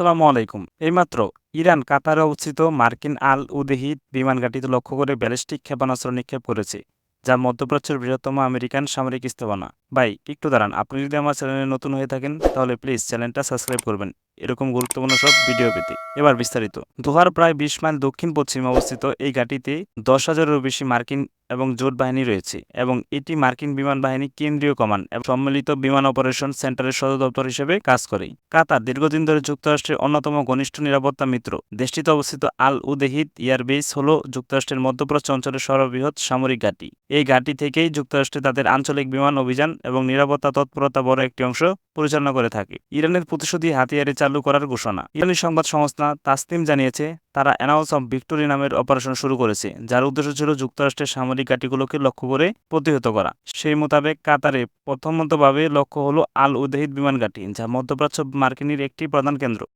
আসসালামু আলাইকুম। এইমাত্র ইরান কাতারে অবস্থিত মার্কিন আল উদেহিদ বিমান ঘাঁটিতে লক্ষ্য করে ব্যালিস্টিক ক্ষেপণাস্ত্র নিক্ষেপ করেছে, যা মধ্যপ্রাচ্যের বৃহত্তম আমেরিকান সামরিক স্থাপনা। ভাই, একটু দাঁড়ান। আপনি যদি আমার চ্যানেলে নতুন হয়ে থাকেন, তাহলে প্লিজ চ্যানেলটা সাবস্ক্রাইব করবেন এরকম গুরুত্বপূর্ণ সব ভিডিও পেতে। এবার বিস্তারিত। দোহার প্রায় ২০ মাইল দক্ষিণ পশ্চিমে অবস্থিত এই ঘাঁটিতে ১০,০০০-এরও বেশি মার্কিন এবং জোট বাহিনী রয়েছে এবং এটি মার্কিন বিমান বাহিনী কেন্দ্রীয় কমান্ড এবং সম্মিলিত বিমান অপারেশন সেন্টারের সদর দপ্তর হিসেবে কাজ করে। কাতার দীর্ঘদিন ধরে যুক্তরাষ্ট্রের অন্যতম ঘনিষ্ঠ নিরাপত্তা মিত্র। দেশটিতে অবস্থিত আল উদেহিদ এয়ারবেস হল যুক্তরাষ্ট্রের মধ্যপ্রাচ্য অঞ্চলের সর্ববৃহৎ সামরিক ঘাঁটি। এই ঘাঁটি থেকেই যুক্তরাষ্ট্রে তাদের আঞ্চলিক বিমান অভিযান এবং নিরাপত্তা তৎপরতা বড় একটি অংশ পরিচালনা করে থাকে। ইরানের প্রতিশোধী হাতিয়ারে চালু করার ঘোষণা। ইরানি সংবাদ সংস্থা তাসনিম জানিয়েছে, তারা অ্যানাউন্স অফ ভিক্টোরি নামের অপারেশন শুরু করেছে, যার উদ্দেশ্য ছিল যুক্তরাষ্ট্রের সামরিক ঘাঁটিগুলোকে লক্ষ্য করে প্রতিহত করা। সেই মোতাবেক কাতারে প্রথমতভাবে লক্ষ্য হলো আল উদেহিদ বিমান ঘাঁটি, যা মধ্যপ্রাচ্য মার্কিনীর একটি প্রধান কেন্দ্র।